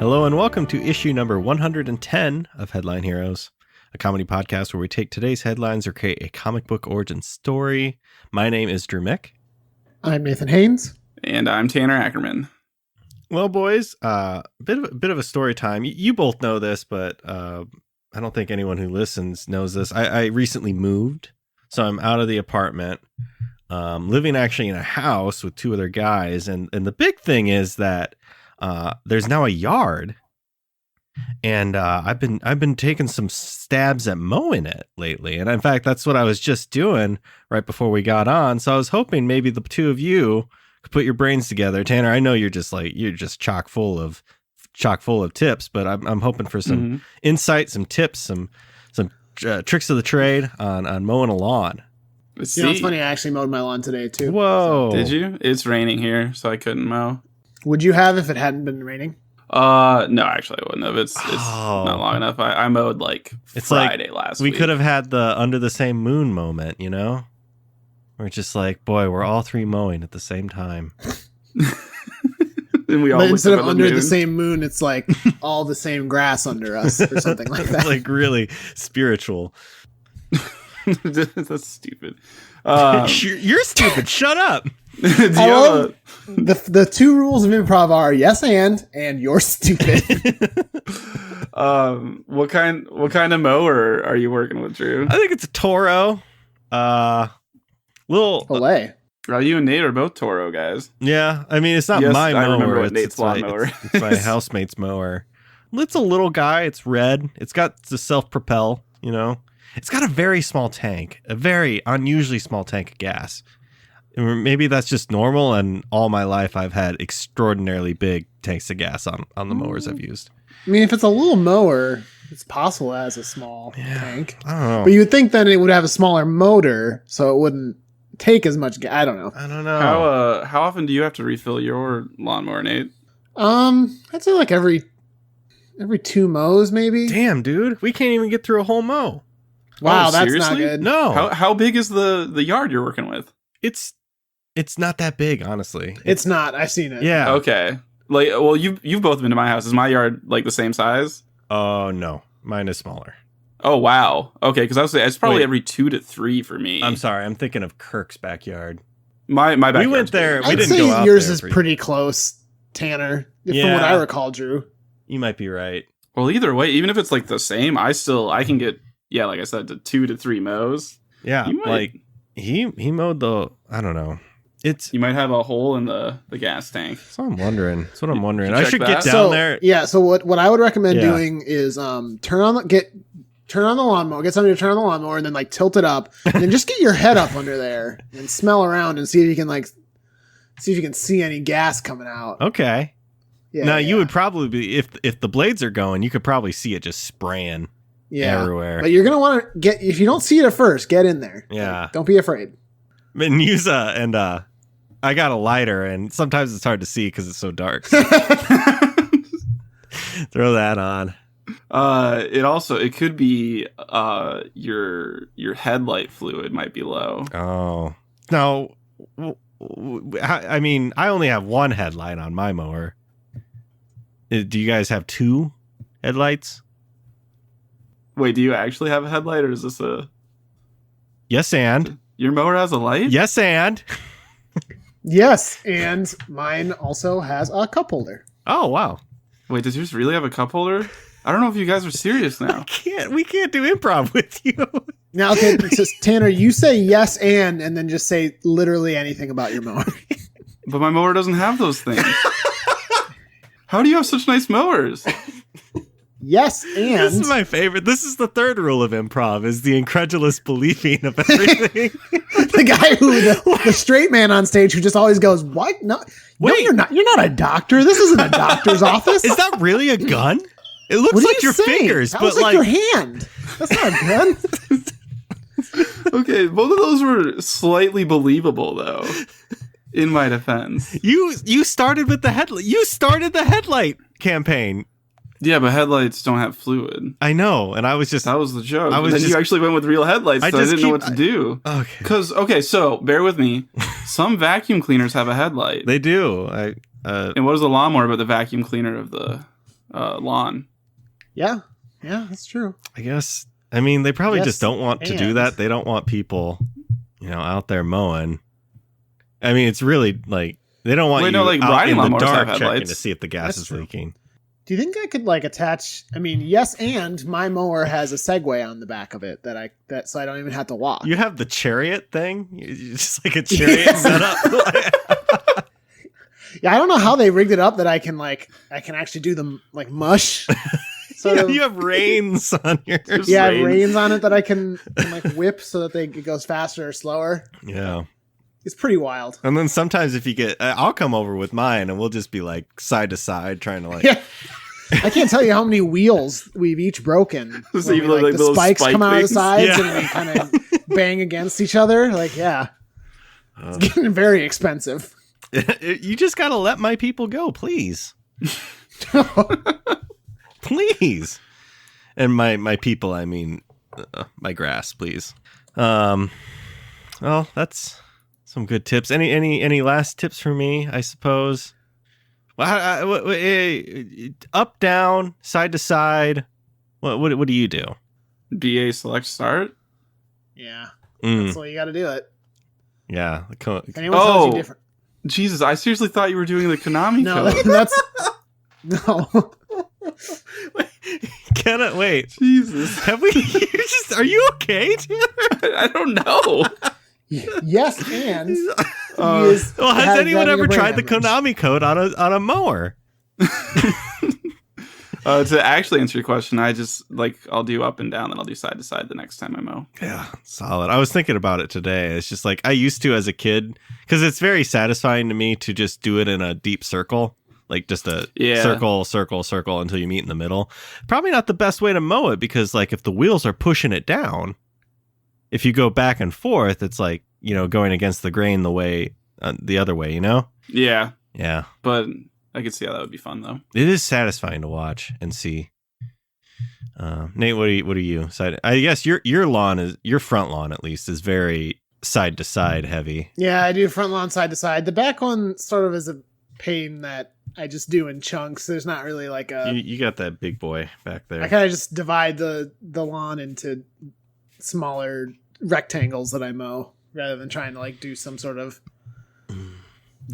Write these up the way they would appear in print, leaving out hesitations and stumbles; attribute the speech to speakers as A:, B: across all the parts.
A: Hello and welcome to issue number 110 of Headline Heroes, a comedy podcast where we take today's headlines or create a comic book origin story. My name is Drew Mick.
B: I'm Nathan Haynes.
C: And I'm Tanner Ackerman.
A: Well, boys, bit of a story time. You both know this, but I don't think anyone who listens knows this. I recently moved, so I'm out of the apartment, living actually in a house with two other guys. And the big thing is that there's now a yard, and I've been taking some stabs at mowing it lately. And in fact, that's what I was just doing right before we got on. So I was hoping maybe the two of you could put your brains together. Tanner, I know you're just chock full of tips, but I'm hoping for some insight, some tips, some tricks of the trade on mowing a lawn.
B: It's funny. I actually mowed my lawn today too.
A: Whoa!
C: Did you? It's raining here, so I couldn't mow.
B: Would you have if it hadn't been raining?
C: No, actually I wouldn't have. It's not long enough. I mowed it's Friday last week.
A: We could have had the under the same moon moment, you know? We're just like, boy, we're all three mowing at the same time.
C: And we all
B: but instead of under
C: the
B: the same moon, it's like all the same grass under us or something like that.
A: Like really spiritual.
C: That's stupid.
A: You're stupid. Shut up.
B: The two rules of improv are yes and you're stupid.
C: What kind of mower are you working with, Drew?
A: I think it's a Toro.
B: Olay.
C: You and Nate are both Toro guys.
A: Yeah, I mean it's not my mower.
C: I remember Nate's lawnmower.
A: It's my housemate's mower. It's a little guy. It's red. It's got the self-propel. You know, it's got a very small tank, a very unusually small tank of gas. Maybe that's just normal, and all my life I've had extraordinarily big tanks of gas on the mowers I've used.
B: I mean, if it's a little mower, it's possible it has a small tank.
A: I don't know.
B: But you would think then it would have a smaller motor, so it wouldn't take as much gas. I don't know.
C: How often do you have to refill your lawnmower, Nate?
B: I'd say like every 2 mows, maybe.
A: Damn, dude, we can't even get through a whole mow.
B: Wow, that's
C: seriously?
B: not good.
A: No.
C: How big is the yard you're working with?
A: It's not that big, honestly.
B: It's not. I've seen it.
A: Yeah.
C: Okay. You've both been to my house. Is my yard the same size?
A: Oh no, mine is smaller.
C: Oh wow. Okay, because I was saying it's probably every 2 to 3 for me.
A: I'm sorry, I'm thinking of Kirk's backyard.
C: My backyard.
A: We went there.
B: I'd
A: didn't
B: say
A: go out
B: yours
A: there
B: is pretty close, Tanner.
A: Yeah.
B: From what I recall, Drew.
A: You might be right.
C: Well, either way, even if it's the same, I can get like I said, to 2 to 3 mows.
A: Yeah, he mowed I don't know.
C: You might have a hole in the gas tank.
A: That's what I'm wondering. I should
C: that?
A: get down there.
B: Yeah. So what I would recommend doing is turn on the lawnmower, get somebody to turn on the lawnmower, and then tilt it up, and then just get your head up under there and smell around and see if you can see any gas coming out.
A: Okay.
B: Yeah.
A: Now you would probably be if the blades are going, you could probably see it just spraying everywhere.
B: But you're gonna want to if you don't see it at first, get in there.
A: Yeah.
B: Don't be afraid.
A: And I got a lighter, and sometimes it's hard to see because it's so dark. So. Throw that on.
C: It could be your headlight fluid might be low.
A: Oh no, I mean I only have one headlight on my mower. Do you guys have 2 headlights?
C: Wait, do you actually have a headlight, or is this a?
A: Yes, and
C: your mower has a light?
A: Yes, and.
B: Yes, and mine also has a cup holder.
A: Oh, wow.
C: Wait, does yours really have a cup holder? I don't know if you guys are serious now.
A: We can't do improv with you.
B: Now, okay, Tanner, you say yes and then just say literally anything about your mower.
C: But my mower doesn't have those things. How do you have such nice mowers?
B: Yes, and
A: this is my favorite. This is the third rule of improv: is the incredulous believing of everything.
B: The guy the straight man on stage who just always goes, "What? No,
A: wait,
B: you're not. You're not a doctor. This isn't a doctor's office.
A: Is that really a gun? It looks like your fingers,
B: but like your hand. That's not a gun."
C: Okay, both of those were slightly believable, though. In my defense,
A: you started with the headlight. You started the headlight campaign.
C: Yeah, but headlights don't have fluid.
A: I know, and I was just...
C: That was the joke. You actually went with real headlights, so I didn't know what to do.
A: Okay.
C: So bear with me. Some vacuum cleaners have a headlight.
A: They do.
C: And what is the lawnmower but the vacuum cleaner of the lawn.
B: Yeah, that's true.
A: I guess. I mean, they probably
B: Yes,
A: just don't want to do
B: and-
A: that. They don't want people, out there mowing. I mean, it's really like they don't want
C: Wait,
A: you
C: no, like,
A: out
C: riding
A: in the
C: lawnmowers
A: dark
C: have
A: checking
C: headlights.
A: to see if the gas
B: That's
A: is
B: true.
A: leaking.
B: Do you think I could like attach? I mean, yes, and my mower has a Segway on the back of it so I don't even have to walk.
A: You have the chariot thing. You're just like a chariot setup.
B: Yeah, I don't know how they rigged it up that I can actually do the like mush. Sort of.
A: You have reins on yours.
B: Yeah, I have reins on it that I can like whip so that it goes faster or slower.
A: Yeah.
B: It's pretty wild.
A: And then sometimes if you get, I'll come over with mine and we'll just be like side to side trying to like.
B: Yeah. I can't tell you how many wheels we've each broken.
C: So
B: when
C: you
B: we,
C: look like
B: the
C: little
B: spikes
C: spike
B: come out of the
C: things?
B: sides
A: Yeah.
B: and we kind of bang against each other. Like, yeah, it's getting very expensive.
A: You just got to let my people go, please. Please. And my people, I mean, my grass, please. Well, that's some good tips. Any last tips for me? I suppose. Well, up, down, side to side. What do you do?
C: BA select start.
B: Yeah,
A: Mm,
B: that's the way you got to do it.
A: yeah.
B: If anyone tells you different.
C: Jesus, I seriously thought you were doing the Konami
B: No,
C: code.
B: that's no.
A: Cannot wait.
C: Jesus.
A: Have we? Are you okay, Tanner?
C: I don't know.
B: Yes, and he
C: Uh,
B: is.
A: Well, has anyone
B: having a
A: ever
B: brain
A: tried the
B: hemorrhage.
A: Konami code on a mower?
C: To actually answer your question, I just I'll do up and down, then I'll do side to side the next time I mow.
A: Yeah, solid. I was thinking about it today. It's just like I used to as a kid because it's very satisfying to me to just do it in a deep circle, like just a circle, circle, circle until you meet in the middle. Probably not the best way to mow it because like if the wheels are pushing it down, if you go back and forth, it's like, going against the grain the other way,
C: Yeah,
A: Yeah.
C: but I could see how that would be fun though.
A: It is satisfying to watch and see. Nate, what are you? I guess your front lawn at least is very side to side heavy.
B: Yeah, I do front lawn side to side. The back one sort of is a pain that I just do in chunks. There's not really like a.
A: You got that big boy back there.
B: I kind of just divide the lawn into smaller rectangles that I mow rather than trying to like do some sort of.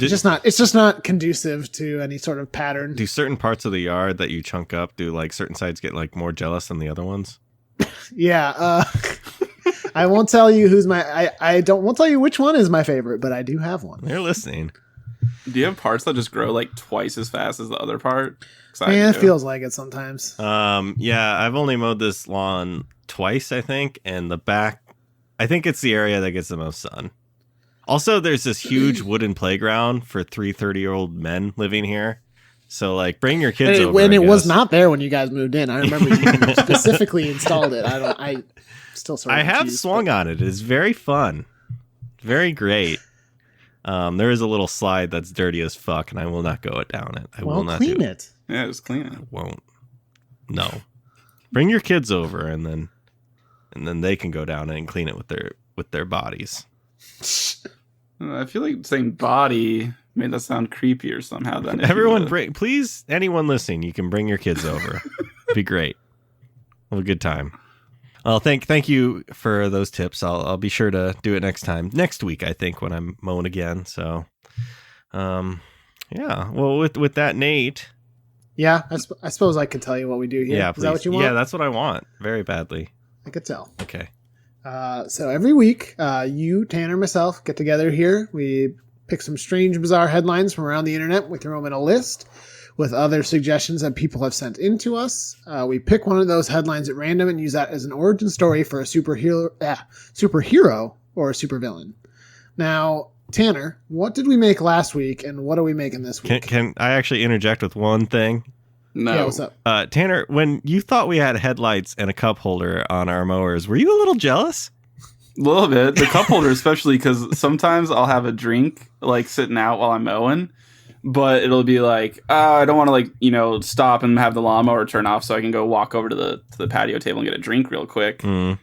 B: It's just not conducive to any sort of pattern.
A: Do certain parts of the yard that you chunk up, do like certain sides get like more jealous than the other ones?
B: Yeah, I won't tell you won't tell you which one is my favorite, but I do have one.
A: They're listening.
C: Do you have parts that just grow like twice as fast as the other part?
B: Yeah, it feels like it sometimes.
A: Yeah, I've only mowed this lawn twice, I think, and the back, I think it's the area that gets the most sun. Also, there's this huge wooden playground for 30-year-old men living here. So, like, bring your kids over.
B: When
A: I
B: it was
A: guess.
B: not there when you guys moved in. I remember you specifically installed it. I still sort of
A: I have
B: confused,
A: swung
B: but-
A: on it. It's very fun. Very great. There is a little slide that's dirty as fuck, and I will not go down it. I will not
B: clean
A: do
B: it.
C: Yeah, just clean it.
A: I won't. No. Bring your kids over, and then they can go down and clean it with their bodies.
C: I feel like saying body made that sound creepier somehow. Than
A: Everyone, please, anyone listening, you can bring your kids over. It'd be great. Have a good time. Well, thank you for those tips. I'll be sure to do it next week, I think, when I'm mowing again. So, yeah. Well, with that, Nate.
B: Yeah, I suppose I could tell you what we do here.
A: Yeah,
B: Is
A: please.
B: that what you want?
A: Yeah, that's what I want very badly.
B: I could tell.
A: Okay.
B: So every week, you, Tanner, myself get together here. We pick some strange, bizarre headlines from around the internet. We throw them in a list with other suggestions that people have sent in to us. We pick one of those headlines at random and use that as an origin story for a superhero or a supervillain. Now, Tanner, what did we make last week, and what are we making this week?
A: Can I actually interject with one thing?
C: No.
B: Yeah, what's up?
A: Tanner, when you thought we had headlights and a cup holder on our mowers, were you a little jealous?
C: A little bit. The cup holder, especially because sometimes I'll have a drink like sitting out while I'm mowing, but it'll be like, I don't want to stop and have the lawnmower turn off so I can go walk over to the patio table and get a drink real quick.
A: Mm.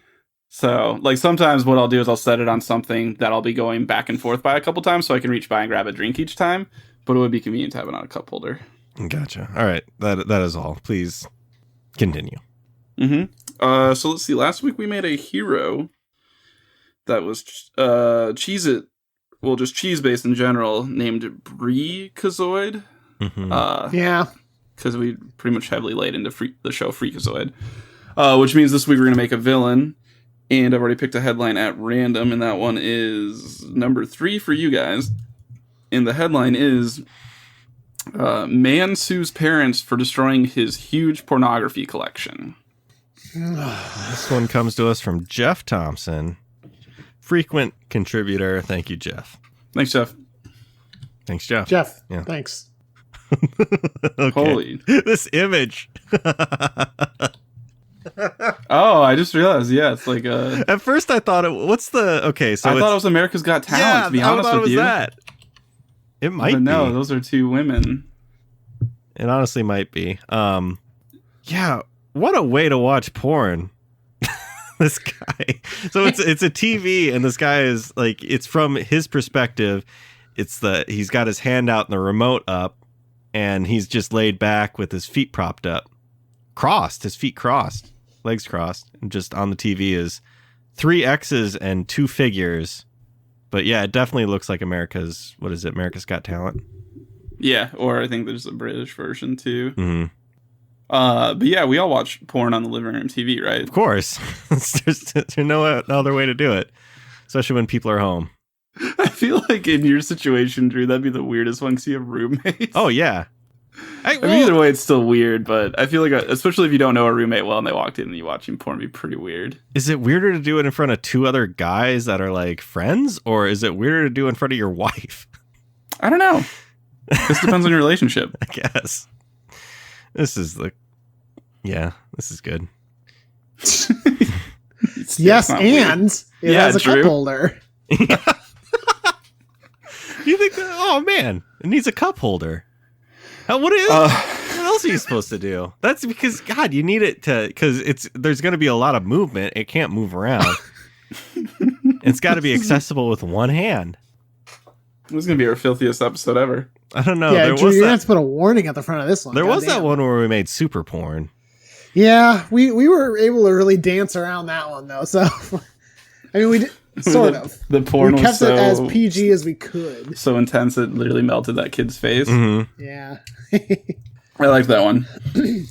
C: So sometimes what I'll do is I'll set it on something that I'll be going back and forth by a couple times so I can reach by and grab a drink each time, but it would be convenient to have it on a cup holder.
A: Gotcha. All right. That is all. Please continue.
C: So let's see. Last week we made a hero that was Cheez-It, well, just cheese based in general, named Freakazoid.
B: Yeah.
C: Because we pretty much heavily laid into the show Freakazoid. Which means this week we're going to make a villain. And I've already picked a headline at random, and that one is number 3 for you guys. And the headline is Man sues parents for destroying his huge pornography collection.
A: This one comes to us from Jeff Thompson, frequent contributor. Thank you, Jeff.
C: Thanks, Jeff.
A: Thanks, Jeff.
B: Jeff,
A: Yeah.
B: thanks.
A: Okay.
C: Holy.
A: This image.
C: Oh, I just realized. Yeah, it's like
A: At first I thought what's the... Okay, so
C: I thought it was America's Got Talent,
A: yeah,
C: to be
A: I
C: honest
A: thought it
C: with
A: was
C: you.
A: that. It might
C: But no,
A: be.
C: those are 2 women.
A: It honestly might be. Yeah, what a way to watch porn. This guy. So it's a TV, and this guy is like, it's from his perspective. He's got his hand out and the remote up, and he's just laid back with his feet propped up, his feet crossed, legs crossed, and just on the TV is 3 X's and 2 figures. But yeah, it definitely looks like America's Got Talent.
C: Yeah, or I think there's a British version too.
A: Mm-hmm.
C: But yeah, we all watch porn on the living room TV, right?
A: Of course. There's no other way to do it, especially when people are home.
C: I feel like in your situation, Drew, that'd be the weirdest one because you have roommates.
A: Oh, yeah.
C: I mean, either way, it's still weird, but I feel like, especially if you don't know a roommate well and they walked in and you watching porn, it'd be pretty weird.
A: Is it weirder to do it in front of 2 other guys that are like friends, or is it weirder to do in front of your wife?
C: I don't know. This depends on your relationship.
A: I guess. This is good.
B: Yes,
C: not
B: and
C: weird.
B: it
C: Yeah,
B: has a
C: Drew.
B: cup holder.
A: You think, oh man, it needs a cup holder. What else are you supposed to do? That's because, God, you need it because there's going to be a lot of movement. It can't move around. It's got to be accessible with one hand.
C: This is going to be our filthiest episode ever.
A: I don't know.
B: Yeah,
A: There
B: Drew,
A: was
B: you're going to
A: that,
B: have to put a warning at the front of this one.
A: there was that
B: Goddamn.
A: one where we made super porn.
B: Yeah, we were able to really dance around that one, though. So, I mean, we did, sort of.
C: The porn
B: We
C: was
B: kept it as
C: so,
B: PG as we could.
C: so intense it literally melted that kid's face.
A: Mm-hmm.
B: Yeah.
C: I liked that one.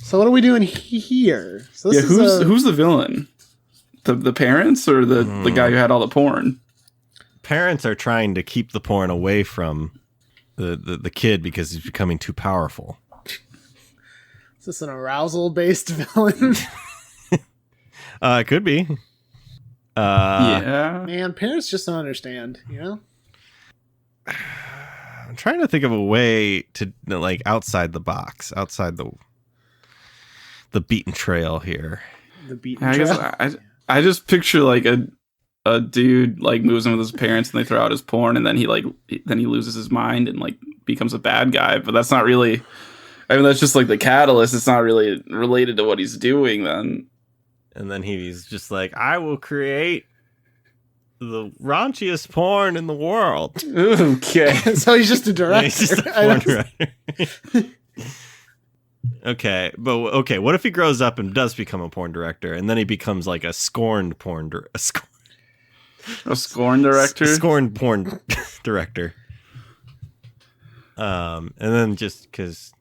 B: So what are we doing here? So
C: Yeah,
B: this is
C: who's the villain? The parents or the guy who had all the porn?
A: Parents are trying to keep the porn away from the kid because he's becoming too powerful.
B: Is this an arousal-based villain?
A: It could be.
C: Yeah.
B: Man, parents just don't understand, you know?
A: I'm trying to think of a way to, like, outside the box, outside the beaten trail here.
B: The beaten
C: I
B: trail.
C: guess I just picture like a dude like moves in with his parents and they throw out his porn and then he loses his mind and like becomes a bad guy. But that's not really. I mean, that's just like the catalyst. It's not really related to what he's doing then.
A: And then he's just like, I will create the raunchiest porn in the world.
C: Okay.
B: So he's just a director.
A: He's just a porn director. Okay, but what if he grows up and does become a porn director, and then he becomes like a scorned porn
C: A scorn director?
A: scorned porn director. And then just because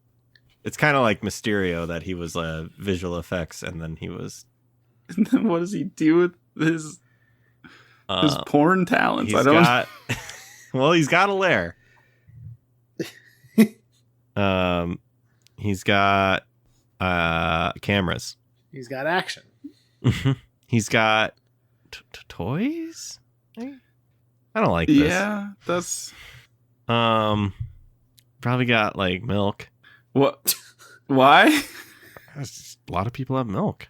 A: it's kind of like Mysterio that he was visual effects, and then he was.
C: And then what does he do with his porn talents? I don't.
A: Well, he's got a lair. He's got cameras.
B: He's got action.
A: He's got toys. I don't like this.
C: Yeah, that's
A: probably got like milk.
C: what. Why?
A: A lot of people have milk.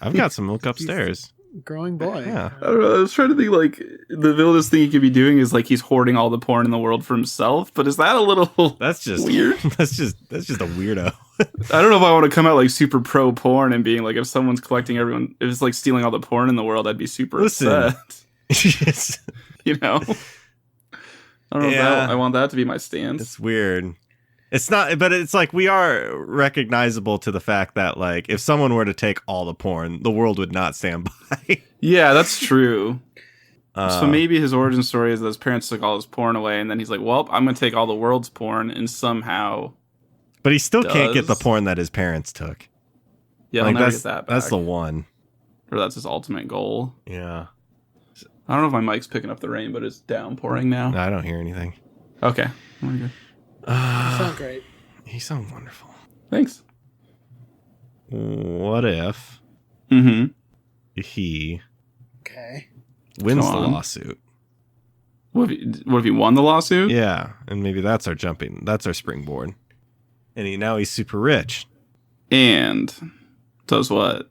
A: I've got some milk upstairs.
B: Growing boy.
A: Yeah.
C: I don't know. I was trying to think like the villainous thing he could be doing is like he's hoarding all the porn in the world for himself. But is that a little?
A: That's just
C: weird.
A: That's just a weirdo.
C: I don't know if I want to come out like super pro porn and being like if someone's collecting everyone, if it's like stealing all the porn in the world, I'd be super upset. You know. I don't know.
A: Yeah.
C: I want that to be my stance.
A: It's weird. It's not, but it's like we are recognizable to the fact that like if someone were to take all the porn, the world would not stand by.
C: Yeah, that's true.
A: Uh,
C: So maybe his origin story is that his parents took all his porn away, and then he's like, "Well, I'm gonna take all the world's porn," and somehow,
A: but he still can't get the
C: does.
A: porn that his parents took.
C: yeah,
A: Like
C: I'll never
A: that's
C: get that back.
A: that's the one.
C: Or that's his ultimate goal.
A: Yeah,
C: I don't know if my mic's picking up the rain, but it's downpouring now.
A: I don't hear anything.
C: Okay, we're good.
B: Sound great.
A: He sounds wonderful.
C: Thanks.
A: What if
C: Mm-hmm.
A: he
B: Okay.
A: wins
C: Go
A: the
C: on.
A: lawsuit?
C: What if he won the lawsuit?
A: Yeah, and maybe that's our springboard. And he's super rich.
C: And does what?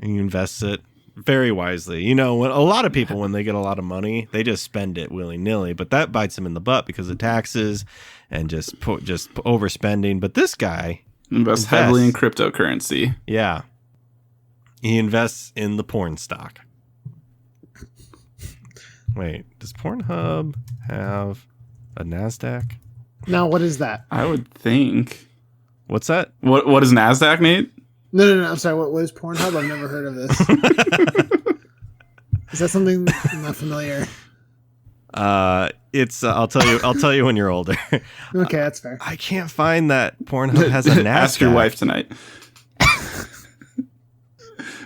A: And he invests it very wisely. You know, when a lot of people, when they get a lot of money, they just spend it willy-nilly, but that bites them in the butt because of taxes and just overspending. But this guy
C: Invest heavily in cryptocurrency.
A: Yeah. He invests in the porn stock. Wait, does Pornhub have a NASDAQ?
B: Now, what is that?
C: I would think.
A: What's that?
C: What is NASDAQ, Nate?
B: No. I'm sorry. What is Pornhub? I've never heard of this. Is that something I'm not familiar?
A: It's I'll tell you when you're older.
B: Okay, that's fair.
A: I can't find that Pornhub has a NASDAQ.
C: Ask your wife tonight.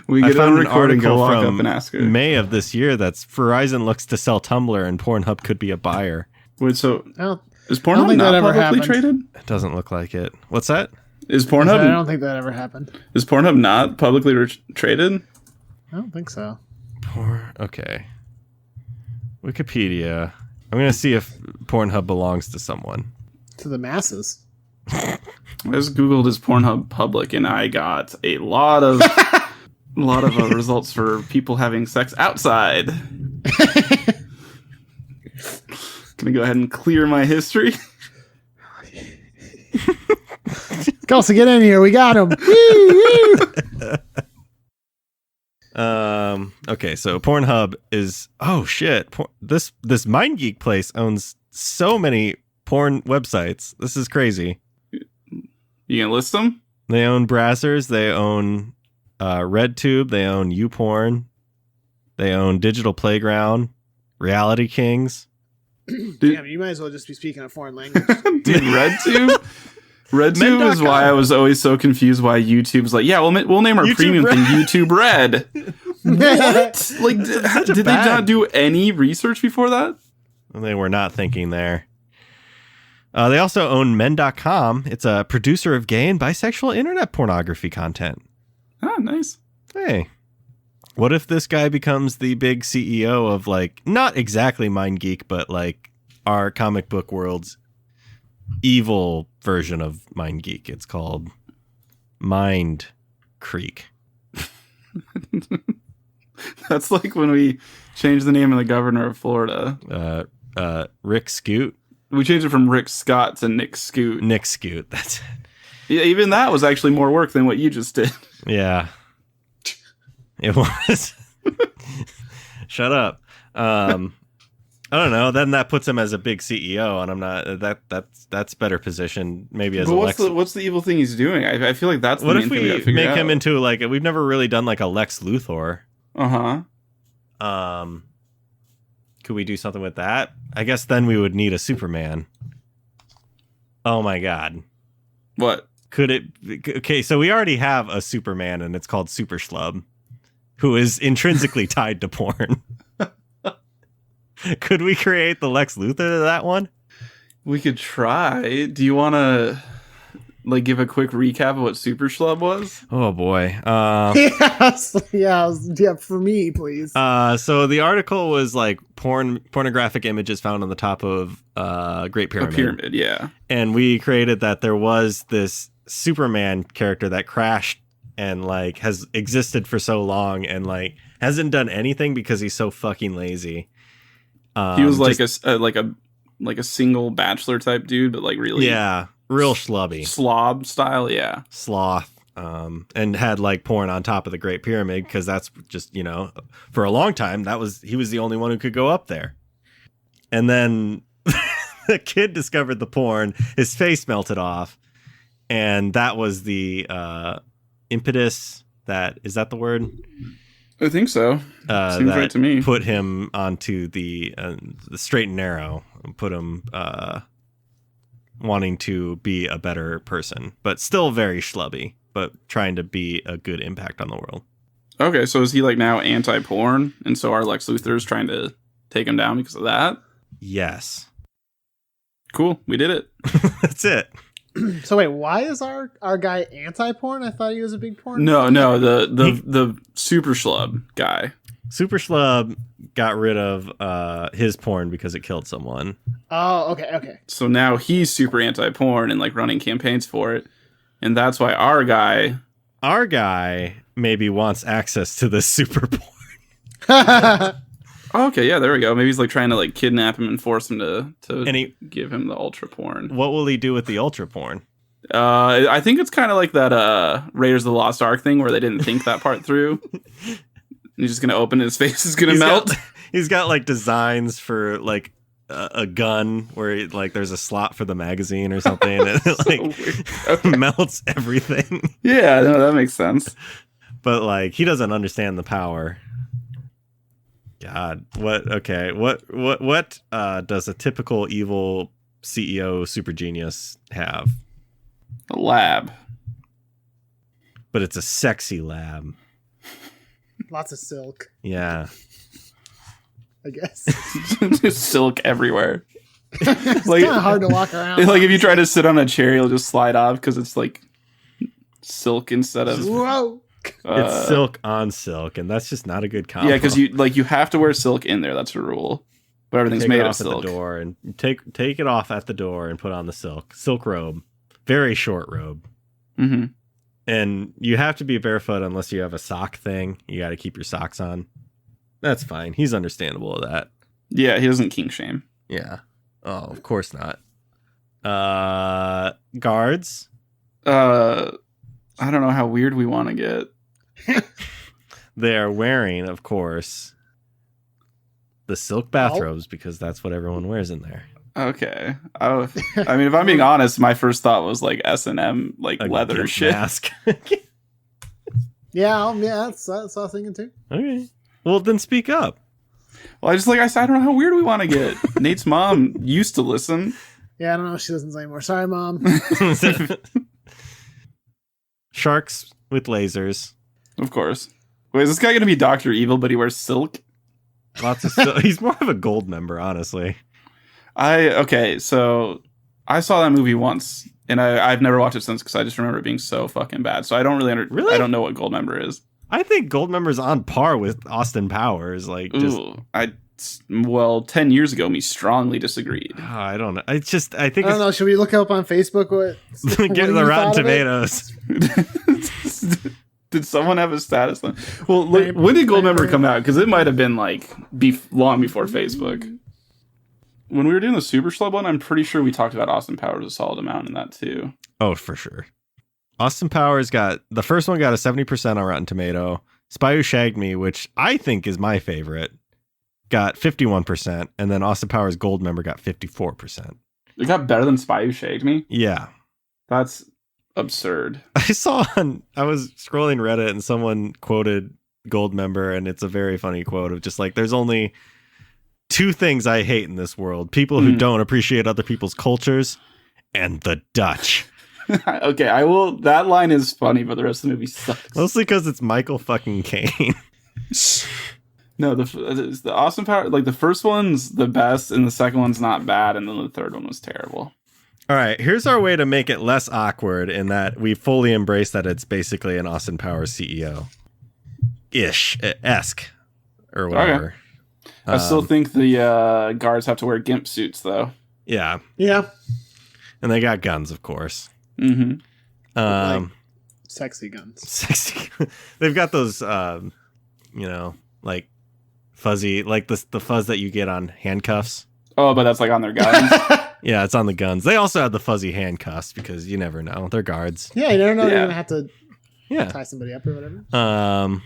C: We
A: I
C: get on
A: found an
C: recording, go
A: article
C: walk up
A: from
C: and ask her.
A: May of this year that's Verizon looks to sell Tumblr and Pornhub could be a buyer.
C: Wait, so
B: I don't,
C: is
B: I don't
C: Pornhub
B: think that
C: not
B: ever
C: publicly
B: happened.
C: traded?
A: It doesn't look like it. What's that?
C: Is
B: I
C: Pornhub
B: don't think that ever happened.
C: not publicly traded?
B: I don't think so.
A: Okay. Wikipedia. I'm gonna see if Pornhub belongs to someone.
B: To the masses.
C: I just googled is Pornhub public, and I got a lot of results for people having sex outside. Gonna go ahead and clear my history.
B: Kelsey, get in here. We got him.
A: Okay, so Pornhub is shit. This MindGeek place owns so many porn websites. This is crazy.
C: You gonna list them?
A: They own Brazzers, they own RedTube, they own YouPorn, they own Digital Playground, Reality Kings.
B: Damn, you might as well just be speaking a foreign language.
C: Dude, RedTube? RedTube is
A: Men.com.
C: why I was always so confused why YouTube's like, yeah, we'll name our
A: YouTube
C: premium
A: Red.
C: thing YouTube Red. What? Like,
A: such a
C: did they
A: bad-
C: not do any research before that?
A: They were not thinking there. They also own Men.com. It's a producer of gay and bisexual internet pornography content.
C: Ah, nice.
A: Hey, what if this guy becomes the big CEO of, like, not exactly MindGeek, but like our comic book world's evil version of MindGeek? It's called Mind Creek.
C: That's like when we changed the name of the governor of Florida.
A: Rick Scoot.
C: We changed it from Rick Scott to Nick Scoot.
A: Nick Scoot. That's it.
C: Yeah, even that was actually more work than what you just did.
A: Yeah. It was. Shut up. I don't know. Then that puts him as a big CEO, and I'm not. That's better position. Maybe as
C: But
A: a
C: what's the evil thing he's doing? I feel like that's the
A: What
C: main
A: if
C: thing we gotta
A: we
C: figure
A: make
C: out.
A: him into like we've never really done like a Lex Luthor.
C: Uh-huh.
A: Could we do something with that? I guess then we would need a Superman. Oh my god.
C: What?
A: Could it? Okay, so we already have a Superman, and it's called Super Schlub, who is intrinsically tied to porn. Could we create the Lex Luthor to that one?
C: We could try. Do you want to like give a quick recap of what Super Schlub was?
A: Oh boy.
B: Yeah, for me, please.
A: So the article was like pornographic images found on the top of Great Pyramid.
C: A pyramid, yeah.
A: And we created that there was this Superman character that crashed and like has existed for so long and like hasn't done anything because he's so fucking lazy.
C: He was like a single bachelor type dude, but like really
A: real schlubby.
C: slob style, yeah.
A: Sloth. And had like porn on top of the Great Pyramid because that's just, you know, for a long time he was the only one who could go up there. And then the kid discovered the porn. His face melted off, and that was the impetus. Is that the word?
C: I think so. Seems
A: that
C: right to me.
A: Put him onto the straight and narrow, and put him wanting to be a better person, but still very schlubby, but trying to be a good impact on the world.
C: Okay, so is he like now anti-porn, and so our Lex Luthor is trying to take him down because of that?
A: Yes.
C: Cool, we did it.
A: That's it.
B: So wait, why is our guy anti-porn? I thought he was a big porn.
C: No, the super schlub guy.
A: Super Schlub got rid of his porn because it killed someone.
B: Oh, okay.
C: So now he's super anti-porn and like running campaigns for it, and that's why our guy maybe wants access to this super porn. Oh, okay, yeah, there we go. Maybe he's like trying to like kidnap him and force him to give him the ultra porn.
A: What will he do with the ultra porn?
C: I think it's kind of like that Raiders of the Lost Ark thing where they didn't think that part through. He's just gonna open his face is gonna melt.
A: He's got like designs for like a gun where like there's a slot for the magazine or something, and it like melts everything.
C: Yeah, no, that makes sense.
A: But like he doesn't understand the power. God, what does a typical evil CEO super genius have?
C: A lab.
A: But it's a sexy lab.
B: Lots of silk,
A: Yeah.
B: I guess.
C: Just silk everywhere.
B: It's
C: Like-
B: kind of hard to walk around.
C: Like if you try to sit on a chair, you'll just slide off because it's like silk instead of
B: Whoa.
A: It's silk on silk, and that's just not a good combo.
C: Yeah, because you have to wear silk in there. That's a rule. But everything's
A: take
C: made
A: it
C: of
A: off
C: silk.
A: at the door, and take it off at the door and put on the silk robe, very short robe.
C: Mm-hmm.
A: And you have to be barefoot unless you have a sock thing. You got to keep your socks on. That's fine. He's understandable of that.
C: Yeah, he doesn't kink shame.
A: Yeah. Oh, of course not. Guards.
C: I don't know how weird we want to get.
A: They are wearing, of course, the silk bathrobes because that's what everyone wears in there.
C: Okay. I mean, if I'm being honest, my first thought was like S&M, like
A: A
C: leather
A: gimp
C: shit.
A: mask.
B: Yeah, that's what I was thinking too.
A: Okay. Well, then speak up.
C: Well, I don't know how weird we want to get. Nate's mom used to listen.
B: Yeah, I don't know if she listens anymore. Sorry, Mom.
A: Sharks with lasers.
C: Of course. Wait, is this guy going to be Dr. Evil, but he wears silk?
A: Lots of silk. He's more of a gold member, honestly.
C: Okay, so I saw that movie once, and I've never watched it since because I just remember it being so fucking bad. So I don't really
A: Really?
C: I don't know what Goldmember is.
A: I think Goldmember's on par with Austin Powers. Like, just
C: Ooh, 10 years ago, me strongly disagreed.
A: I don't know. It's just I think
B: I don't know. Should we look up on Facebook what
A: get
B: what
A: the
B: you
A: Rotten
B: thought of it?
A: Tomatoes.
C: Did someone have a status then? Well, look, when did Goldmember come out? Because it might have been like long before Facebook. When we were doing the Super Schlub one, I'm pretty sure we talked about Austin Powers a solid amount in that too.
A: Oh, for sure. Austin Powers the first one got a 70% on Rotten Tomato. Spy Who Shagged Me, which I think is my favorite, got 51%, and then Austin Powers Goldmember got 54%.
C: It got better than Spy Who Shagged Me?
A: Yeah.
C: That's absurd.
A: I was scrolling Reddit and someone quoted Goldmember, and it's a very funny quote of just like, there's only two things I hate in this world: people who don't appreciate other people's cultures and the Dutch.
C: Okay, I will. That line is funny, but the rest of the movie sucks.
A: Mostly because it's Michael fucking Caine.
C: No, the Austin Power, like the first one's the best, and the second one's not bad, and then the third one was terrible.
A: All right, here's our way to make it less awkward in that we fully embrace that it's basically an Austin Powers CEO esque or whatever.
C: Okay. I still think the guards have to wear gimp suits, though.
A: Yeah,
B: Yeah.
A: and they got guns, of course.
C: Mm-hmm.
B: Like sexy guns.
A: Sexy. They've got those, like fuzzy, like the fuzz that you get on handcuffs.
C: Oh, but that's like on their guns.
A: Yeah, it's on the guns. They also have the fuzzy handcuffs because you never know. They're guards.
B: Yeah, you never know.
C: Yeah.
B: You're gonna have to
A: Yeah.
B: tie somebody up or whatever.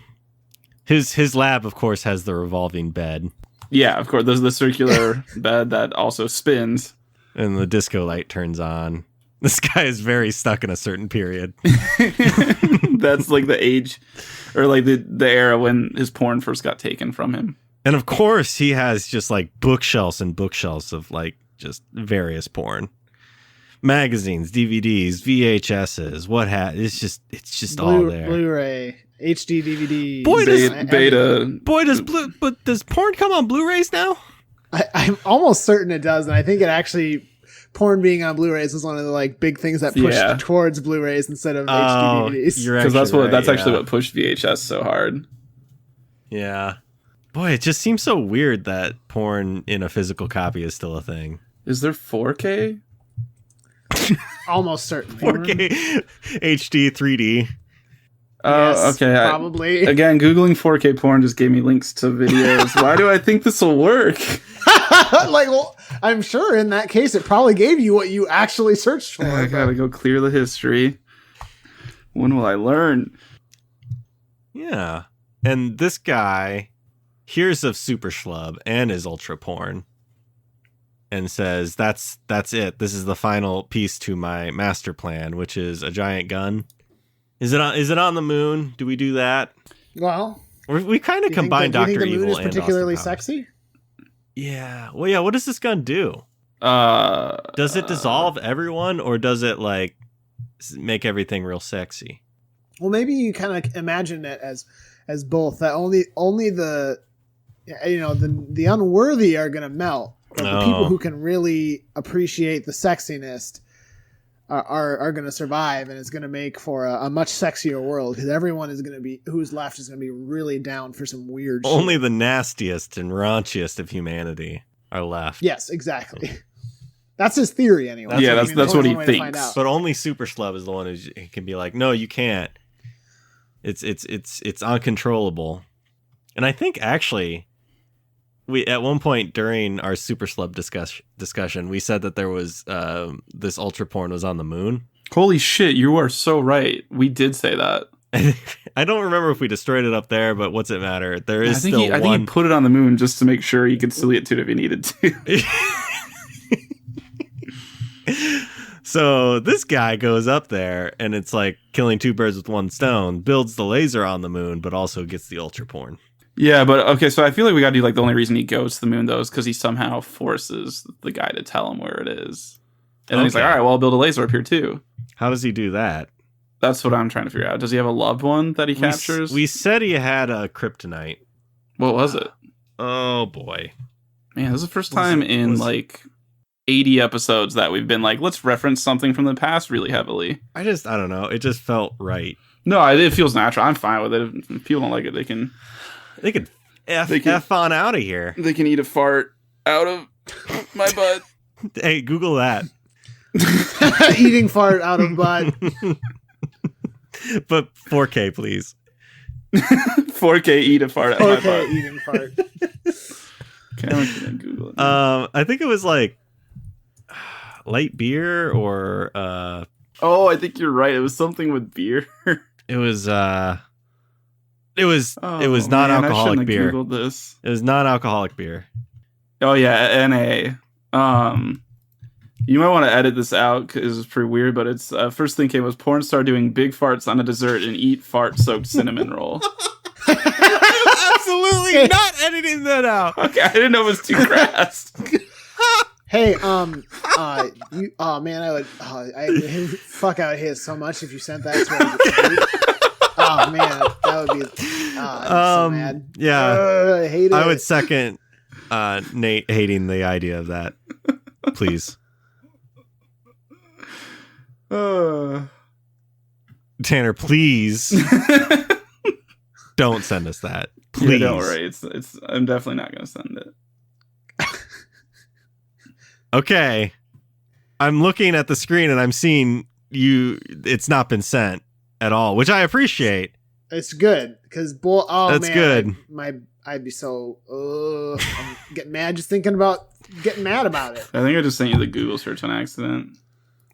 A: His lab, of course, has the revolving bed.
C: Yeah, of course. There's the circular bed that also spins.
A: and the disco light turns on. This guy is very stuck in a certain period.
C: That's like the age or like the era when his porn first got taken from him.
A: And of course, he has just like bookshelves and bookshelves of like just various porn. Magazines, DVDs, VHSs, it's just all there.
B: Blu-ray, HD DVD.
C: Beta.
A: Boy, does porn come on Blu-rays now?
B: I'm almost certain it does, and I think it actually porn being on Blu-rays was one of the like big things that pushed towards Blu-rays instead of HD DVDs.
C: Because that's actually what pushed VHS so hard.
A: Yeah. Boy, it just seems so weird that porn in a physical copy is still a thing.
C: Is there 4K?
B: Almost certainly.
A: 4K, HD, 3D.
B: Yes,
C: okay.
B: Probably.
C: Again, Googling 4K porn just gave me links to videos. Why do I think this will work?
B: Like, well, I'm sure in that case it probably gave you what you actually searched for.
C: I gotta go clear the history. When will I learn?
A: Yeah. And this guy hears of Super Schlub and his ultra porn and says, that's it. This is the final piece to my master plan, which is a giant gun. Is it on the moon? Do we do that?
B: Well,
A: we kind of combine Dr. Evil and
B: the moon is particularly
A: Austin Powers.
B: sexy?
A: Yeah. Well, yeah. What does this gun do? Does it dissolve everyone, or does it like make everything real sexy?
B: Well, maybe you kind of imagine it as both. That only the the unworthy are going to melt, but the people who can really appreciate the sexiness are going to survive, and it's going to make for a much sexier world because everyone is going to be who's left is going to be really down for some weird
A: Only
B: shit.
A: the nastiest and raunchiest of humanity are left.
B: Yes, exactly. That's his theory anyway.
C: That's what he thinks.
A: But only Super Schlub is the one who can be like, no, you can't. It's uncontrollable. And I think actually we at one point during our Super Schlub discussion, we said that there was this ultra porn was on the moon.
C: Holy shit, you are so right. We did say that.
A: I don't remember if we destroyed it up there, but what's it matter? There is I think he
C: put it on the moon just to make sure he could still get to it if he needed to.
A: So this guy goes up there and it's like killing two birds with one stone, builds the laser on the moon, but also gets the ultra porn.
C: Yeah, but okay, so I feel like we got to do like the only reason he goes to the moon though is because he somehow forces the guy to tell him where it is. And then he's like, all right, well, I'll build a laser up here too.
A: How does he do that?
C: That's what I'm trying to figure out. Does he have a loved one that he captures?
A: We said he had a kryptonite.
C: What was it?
A: Oh boy.
C: Man, this is the first time in like 80 episodes that we've been like, let's reference something from the past really heavily.
A: I don't know. It just felt right.
C: No, it feels natural. I'm fine with it. If people don't like it, they can
A: F on out of here.
C: They can eat a fart out of my butt.
A: Hey, Google that.
B: Eating fart out of butt.
A: But 4K, please.
C: 4K eat a fart out of my butt.
B: 4K eating fart.
C: Okay, I'm gonna Google it.
A: I think it was like light beer or
C: oh, I think you're right. It was something with beer.
A: It was non-alcoholic beer.
C: This.
A: It was non-alcoholic beer.
C: Oh yeah, NA. You might want to edit this out because it's pretty weird. But it's first thing came was porn star doing big farts on a dessert and eat fart-soaked cinnamon roll.
A: Absolutely not editing that out.
C: Okay, I didn't know it was too crass.
B: Hey, you, oh man, I would hate it so much if you sent that to me. Oh man, that would be so mad.
A: Yeah,
B: I hate it.
A: I would second Nate hating the idea of that. Please, Tanner, please don't send us that. Please,
C: yeah, don't worry. It's. I'm definitely not going to send it.
A: Okay, I'm looking at the screen and I'm seeing you. It's not been sent at all, which I appreciate.
B: It's good because
A: that's good.
B: I'd be so I'm getting mad just thinking about getting mad about it.
C: I think I just sent you the Google search on accident.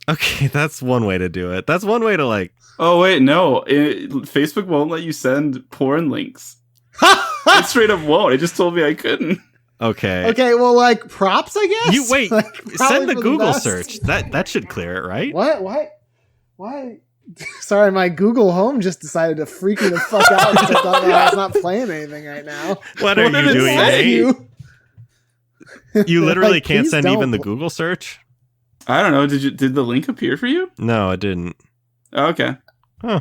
A: Okay, that's one way to do it. That's one way to like.
C: Oh wait, no, Facebook won't let you send porn links. It straight up won't. It just told me I couldn't.
A: Okay.
B: Okay, well, like props, I guess.
A: You wait.
B: Like,
A: Send the
B: probably for
A: Google
B: best.
A: search. That should clear it, right?
B: What? Why? Sorry, my Google Home just decided to freak me the fuck out because I thought I was not playing anything right now.
A: What are
C: What
A: you
C: did it
A: doing,
C: say?
A: Nate? You literally
B: Like,
A: can't
B: please
A: send
B: don't.
A: even the Google search?
C: I don't know. Did the link appear for you?
A: No, it didn't.
C: Oh, okay.
A: Huh.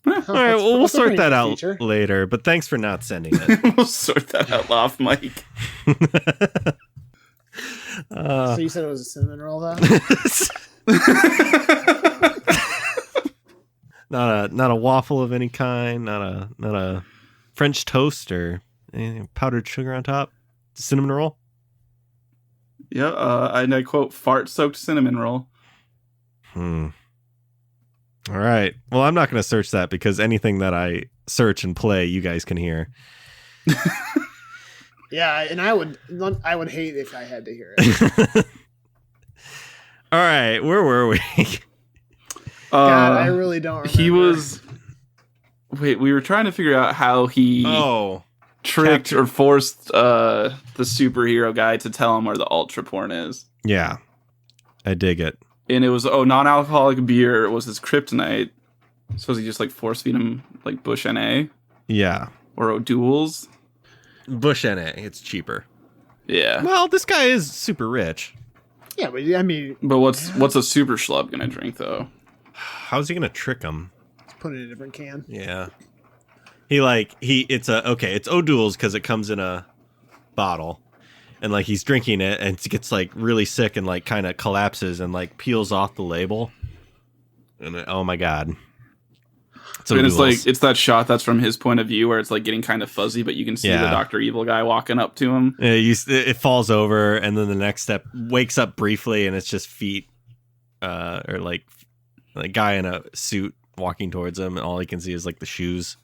B: Huh,
A: All right,
B: that's-
A: well, we'll
B: that's a
A: sort
B: pretty
A: that
B: neat
A: out
B: feature.
A: later, but thanks for not sending it.
C: We'll sort that out off mic.
B: So you said it was a cinnamon roll, though?
A: not a waffle of any kind, not a French toast or anything, powdered sugar on top. Cinnamon roll.
C: Yeah, and I quote, fart-soaked cinnamon roll.
A: All right. Well, I'm not going to search that because anything that I search and play, you guys can hear.
B: Yeah, and I would hate if I had to hear it.
A: All right. Where were we?
B: God, I really don't remember.
C: He was... Wait, we were trying to figure out how he tricked or forced the superhero guy to tell him where the ultra porn is.
A: Yeah. I dig it.
C: And it was, non-alcoholic beer was his kryptonite. Suppose he just like force feed him like Bush NA
A: Yeah.
C: or O'Doul's.
A: Bush NA. It's cheaper.
C: Yeah.
A: Well, this guy is super rich.
B: Yeah, but I mean,
C: But what's a super schlub gonna drink though?
A: How's he going to trick him?
B: let's put it in a different can.
A: Yeah. It's O'Doul's because it comes in a bottle. And like he's drinking it and it gets like really sick and like kind of collapses and like peels off the label. And oh my God.
C: And it's like, it's that shot that's from his point of view where it's like getting kind of fuzzy, but you can see the Dr. Evil guy walking up to him.
A: It falls over and then the next step wakes up briefly and it's just feet or like a guy in a suit walking towards him and all he can see is like the shoes.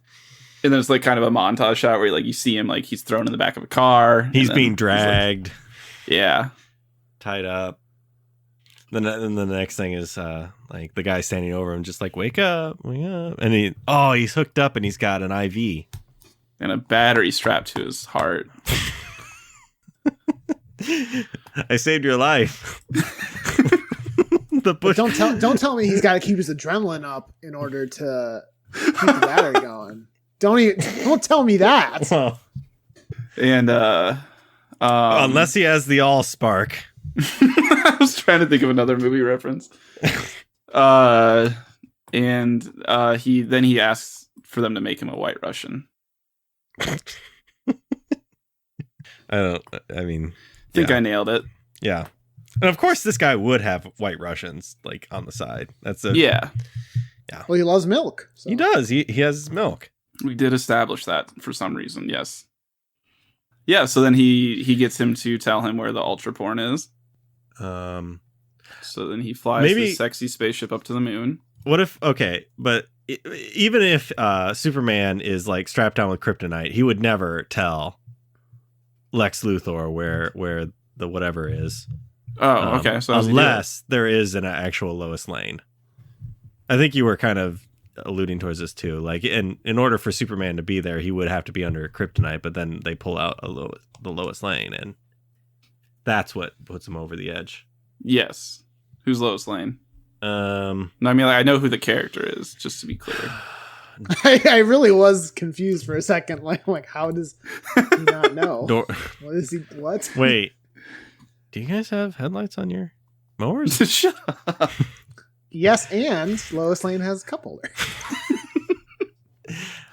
C: And then it's like kind of a montage shot where like you see him like he's thrown in the back of a car.
A: He's being dragged.
C: Like, yeah.
A: Tied up. Then the next thing is like the guy standing over him just like wake up. And he's hooked up and he's got an IV.
C: And a battery strapped to his heart.
A: I saved your life. The bush.
B: Don't tell me he's got to keep his adrenaline up in order to keep the battery going. Don't tell me that.
A: Well,
C: And
A: unless he has the all spark.
C: I was trying to think of another movie reference. He asks for them to make him a White Russian.
A: I
C: think I nailed it.
A: Yeah. And of course this guy would have White Russians like on the side.
C: Yeah.
B: Well, he loves milk. So.
A: He does. He has milk.
C: We did establish that for some reason, yes. Yeah, so then he gets him to tell him where the ultra porn is. So then he flies his sexy spaceship up to the moon.
A: What if but even if Superman is like strapped down with kryptonite, he would never tell Lex Luthor where the whatever is.
C: Oh, okay. So
A: unless there is an actual Lois Lane. I think you were kind of alluding towards this too. Like in order for Superman to be there, he would have to be under kryptonite, but then they pull out the Lois Lane and that's what puts him over the edge.
C: Yes. Who's Lois Lane?
A: No,
C: I mean, like, I know who the character is, just to be clear.
B: I really was confused for a second. Like how does he not know? What is he? What?
A: Wait. Do you guys have headlights on your mowers?
C: Shut up.
B: Yes, and Lois Lane has a cup holder.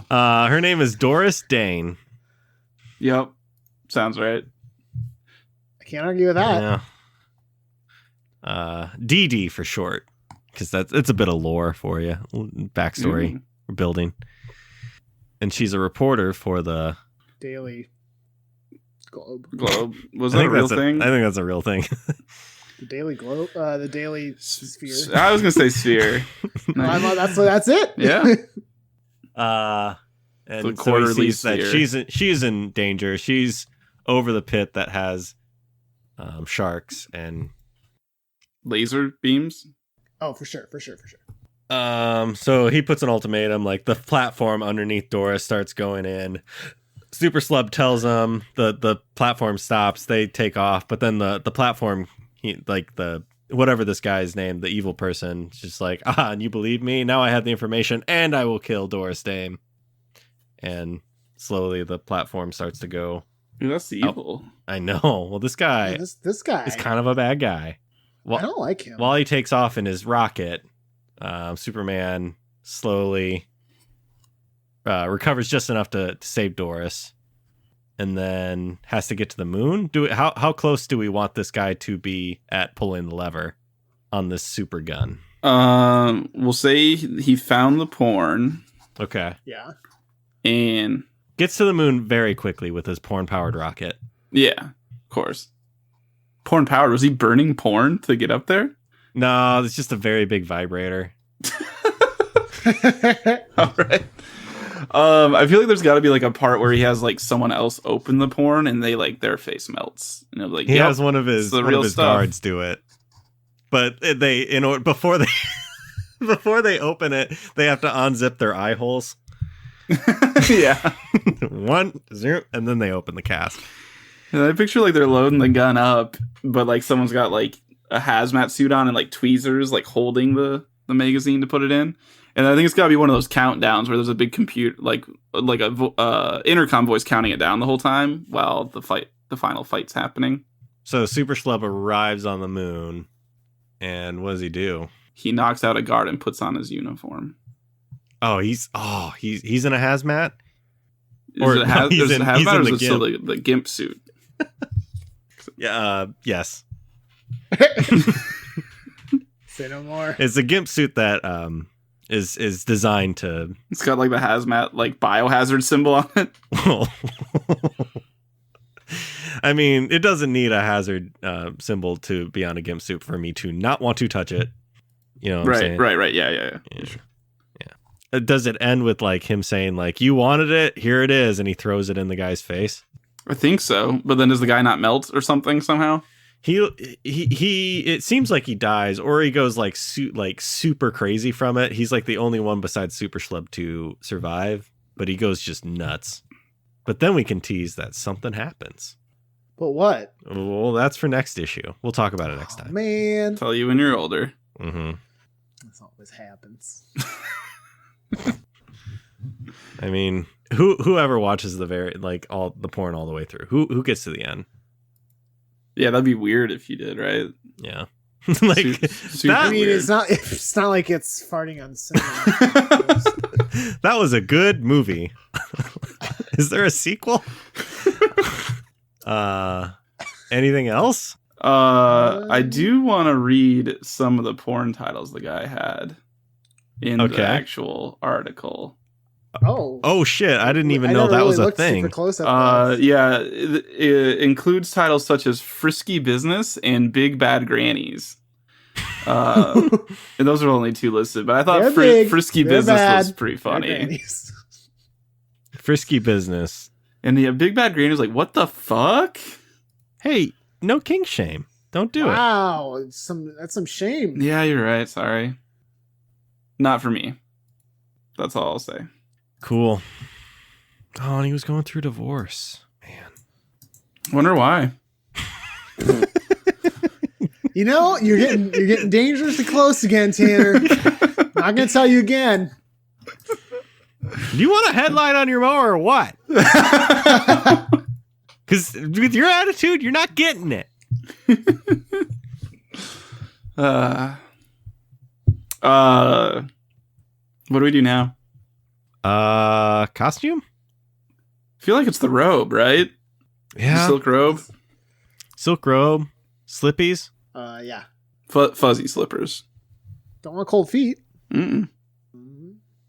A: Her name is Doris Dane.
C: Yep. Sounds right.
B: I can't argue with that.
A: Yeah. DD for short, because it's a bit of lore for you, backstory we're building. And she's a reporter for the
B: Daily Globe.
C: Was that a real thing?
A: I think that's a real thing.
B: The Daily Globe. The Daily Sphere.
C: I was gonna say Sphere.
B: That's it.
C: Yeah.
A: And so he sees that she's in danger. She's over the pit that has sharks and
C: laser beams.
B: Oh, for sure.
A: So he puts an ultimatum. Like the platform underneath Doris starts going in. Super Schlub tells them the platform stops. They take off, but then the platform, whatever this guy's name, the evil person, is just like, and you believe me? Now I have the information, and I will kill Doris Dame. And slowly the platform starts to go.
C: Dude, that's the evil.
A: I know. Well, this guy,
B: this guy
A: is kind of a bad guy. Well,
B: I don't like him.
A: While he takes off in his rocket, Superman slowly recovers just enough to save Doris, and then has to get to the moon. How close do we want this guy to be at pulling the lever on this super gun?
C: We'll say he found the porn.
A: Okay.
B: Yeah.
C: And
A: gets to the moon very quickly with his porn-powered rocket.
C: Yeah, of course. Porn powered. Was he burning porn to get up there?
A: No, it's just a very big vibrator.
C: All right. I feel like there's got to be like a part where he has like someone else open the porn and they like their face melts. And like
A: he has one of his guards do it. But before they open it, they have to unzip their eye holes.
C: Yeah.
A: 1, 0, and then they open the cast.
C: And I picture like they're loading the gun up, but like someone's got like a hazmat suit on and like tweezers like holding the magazine to put it in. And I think it's got to be one of those countdowns where there's a big computer, like a intercom voice counting it down the whole time while the final fight's happening.
A: So Super Schlub arrives on the moon, and what does he do?
C: He knocks out a guard and puts on his uniform.
A: Oh, he's in a hazmat?
C: Is it a hazmat or is it still the GIMP suit?
A: Yeah, yes.
B: Say no more.
A: It's a GIMP suit that is designed to...
C: It's got like the hazmat, like biohazard symbol on it.
A: I mean, it doesn't need a hazard symbol to be on a GIMP suit for me to not want to touch it. You know what I'm saying?
C: Right. Yeah.
A: Sure. Does it end with like him saying like, you wanted it, here it is, and he throws it in the guy's face?
C: I think so. But then does the guy not melt or something somehow?
A: He it seems like he dies, or he goes like super crazy from it. He's like the only one besides Super Schlub to survive, but he goes just nuts. But then we can tease that something happens.
B: But what?
A: Well, that's for next issue. We'll talk about it next time.
B: Man.
C: Tell you when you're older.
A: Mm-hmm.
B: This always happens.
A: I mean, whoever watches all the porn all the way through, who gets to the end?
C: Yeah, that'd be weird if you did, right?
A: Yeah.
B: I mean, it's not like it's farting on cinema.
A: That was a good movie. Is there a sequel? Anything else?
C: I do want to read some of the porn titles the guy had in the actual article.
B: Oh
A: shit! I didn't even know that was a thing.
C: Yeah, it includes titles such as Frisky Business and Big Bad Grannies. And those are only 2 listed, but I thought Frisky Business was pretty funny.
A: Frisky Business.
C: And the Big Bad Granny was like, what the fuck?
A: Hey, no kink shame. Don't do it.
B: Wow, that's some shame.
C: Yeah, you're right. Sorry. Not for me. That's all I'll say.
A: Cool. Oh, and he was going through divorce. Man.
C: Wonder why.
B: You know, you're getting dangerously close again, Tanner. Not gonna tell you again.
A: Do you want a headlight on your mower or what? Because with your attitude, you're not getting it.
C: What do we do now?
A: Costume?
C: I feel like it's the robe, right?
A: Yeah.
C: Silk robe.
A: Silk robe. Slippies.
B: Yeah.
C: Fuzzy slippers.
B: Don't want cold feet.
C: Mm-mm.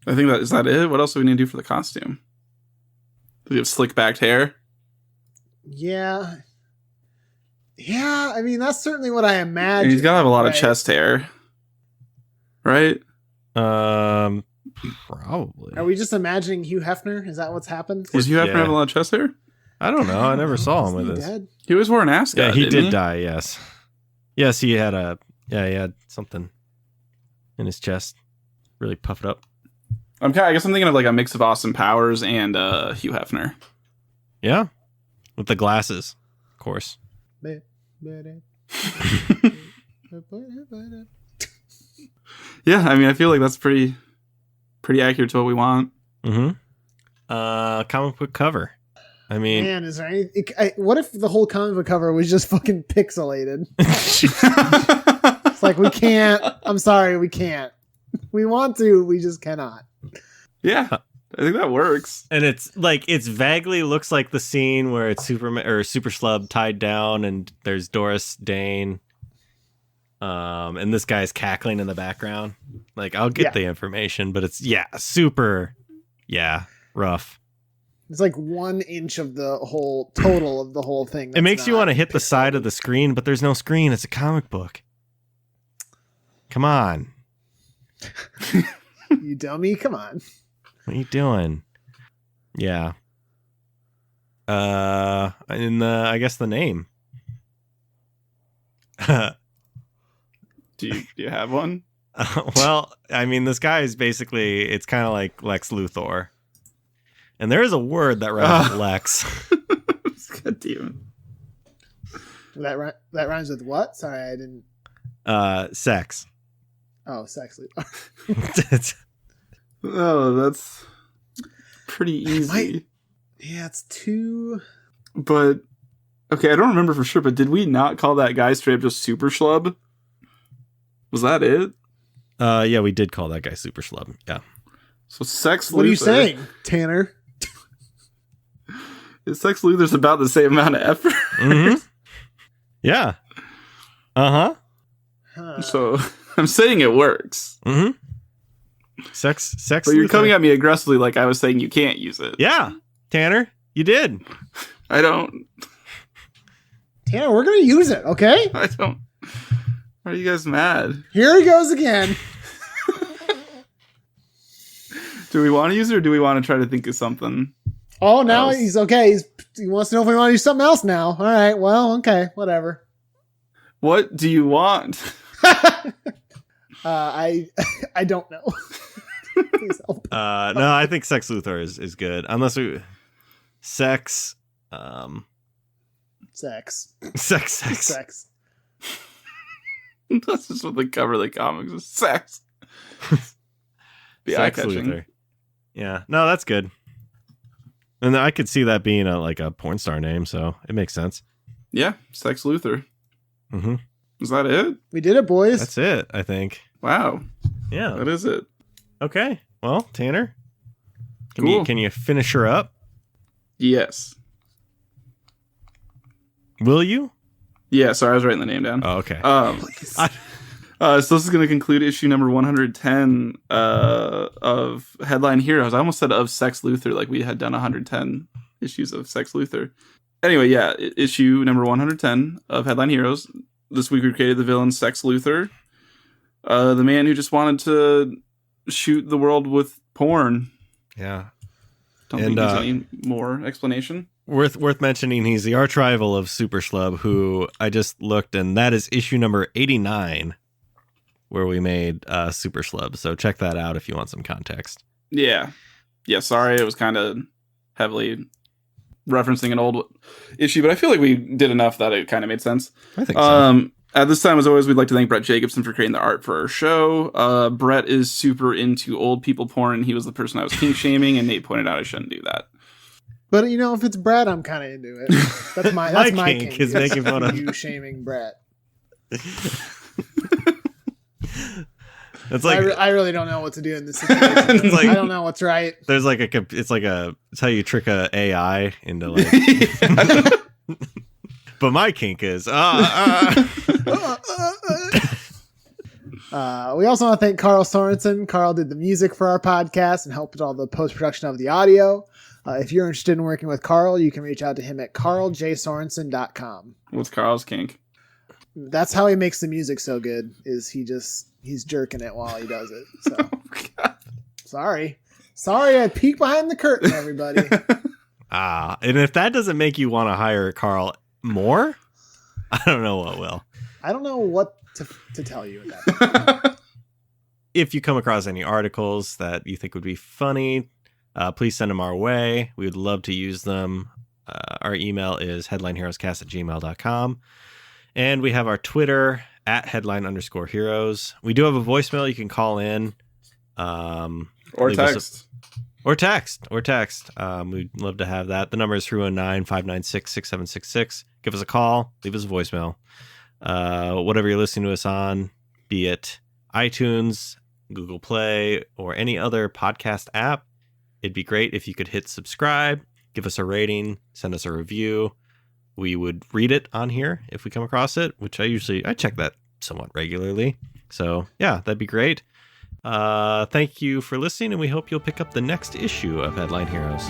C: I think is that it? What else do we need to do for the costume? Does he have slick backed hair?
B: Yeah. Yeah, I mean, that's certainly what I imagine.
C: And he's got to have a lot of chest hair. Right?
A: Probably.
B: Are we just imagining Hugh Hefner? Is that what's happened?
C: Does Hugh Hefner have a lot of chest hair?
A: I don't know. I never saw him with this.
B: Dead?
C: He always wore an ascot.
A: Yeah, he did die, yes. Yes, he had he had something in his chest. Really puffed up.
C: I guess I'm thinking of like a mix of Austin Powers and Hugh Hefner.
A: Yeah. With the glasses, of course.
C: Yeah, I mean, I feel like that's pretty accurate to what we want.
A: Mm-hmm. Comic book cover. I mean,
B: Man, is there any? What if the whole comic book cover was just fucking pixelated? It's like, we can't. I'm sorry, we can't. We want to, we just cannot.
C: Yeah, I think that works.
A: and it's vaguely looks like the scene where it's Superman or Super Schlub tied down, and there's Doris Dane. And this guy's cackling in the background. Like, I'll get the information, but it's super, rough.
B: It's like 1 inch of the whole total of the whole thing.
A: It makes you want to hit the side of the screen, but there's no screen. It's a comic book. Come on.
B: You dummy. Come on.
A: What are you doing? Yeah. And I guess the name.
C: Do you have one?
A: Well, I mean, this guy is basically, it's kind of like Lex Luthor. And there is a word that rhymes with Lex.
C: God damn
B: That rhymes with what? Sorry, I didn't.
A: Sex.
B: Oh, sex.
C: Oh, that's pretty easy.
B: Yeah, it's too.
C: But okay, I don't remember for sure. But did we not call that guy straight up just Super Schlub? Was that it?
A: Yeah, we did call that guy Super Schlub. Yeah.
C: So Sex Luthor.
B: What are you saying, Tanner?
C: Sex Luthor's about the same amount of effort.
A: Mm-hmm. Yeah. Uh-huh.
C: So I'm saying it works.
A: Mm-hmm. Sex.
C: But you're coming at me aggressively like I was saying you can't use it.
A: Yeah, Tanner, you did.
C: I don't.
B: Tanner, we're gonna use it, okay?
C: I don't. Are you guys mad?
B: Here he goes again.
C: Do we want to use it or do we want to try to think of something?
B: Oh, now
C: else?
B: he's okay. He wants to know if we want to do something else now. All right. Well, okay. Whatever.
C: What do you want?
B: I don't know. Please help.
A: No, I think Sex Luthor is good. Unless we sex.
B: Sex.
A: Sex.
C: That's just what the cover of the comics is. Sex. Be
A: Sex
C: eye-catching.
A: Luthor. Yeah. No, that's good. And I could see that being a porn star name, so it makes sense.
C: Yeah, Sex Luthor.
A: Mm-hmm.
C: Is that it?
B: We did it, boys.
A: That's it, I think.
C: Wow.
A: Yeah.
C: That is it.
A: Okay. Well, Tanner,
C: Cool.
A: can you finish her up?
C: Yes.
A: Will you?
C: Yeah, sorry, I was writing the name down.
A: Oh, okay.
C: So this is going to conclude issue number 110 of Headline Heroes. I almost said of Sex Luthor, like we had done 110 issues of Sex Luthor. Anyway, yeah, issue number 110 of Headline Heroes. This week we created the villain Sex Luthor, the man who just wanted to shoot the world with porn.
A: Yeah.
C: Don't think there's any more explanation.
A: Worth mentioning, he's the arch rival of Super Schlub, who I just looked, and that is issue number 89, where we made Super Schlub. So check that out if you want some context.
C: Yeah. Sorry, it was kind of heavily referencing an old issue, but I feel like we did enough that it kind of made sense.
A: I think so.
C: At this time, as always, we'd like to thank Brett Jacobson for creating the art for our show. Brett is super into old people porn, and he was the person I was kink shaming, and Nate pointed out I shouldn't do that.
B: But if it's Brett, I'm kind of into it. That's my
A: kink is making fun of
B: you shaming Brett.
A: It's like
B: I really don't know what to do in this situation.
A: It's like-
B: I don't know what's right.
A: there's it's how you trick a AI into like. But my kink is
B: We also want to thank Carl Sorensen. Carl did the music for our podcast and helped with all the post-production of the audio. If you're interested in working with Carl, you can reach out to him at carljsorensen.com.
C: What's Carl's kink?
B: That's how he makes the music so good, is he's jerking it while he does it. So sorry, I peeked behind the curtain, everybody.
A: and if that doesn't make you want to hire Carl more, I don't know what will.
B: I don't know what to tell you at that point.
A: If you come across any articles that you think would be funny, please send them our way. We would love to use them. Our email is headlineheroescast@gmail.com. And we have our Twitter @headline_heroes. We do have a voicemail you can call in.
C: Or text.
A: Or text. We'd love to have that. The number is 319-596-6766. Give us a call. Leave us a voicemail. Whatever you're listening to us on, be it iTunes, Google Play, or any other podcast app, it'd be great if you could hit subscribe, give us a rating, send us a review. We would read it on here if we come across it, which I check that somewhat regularly. So yeah, that'd be great. Thank you for listening, and we hope you'll pick up the next issue of Headline Heroes.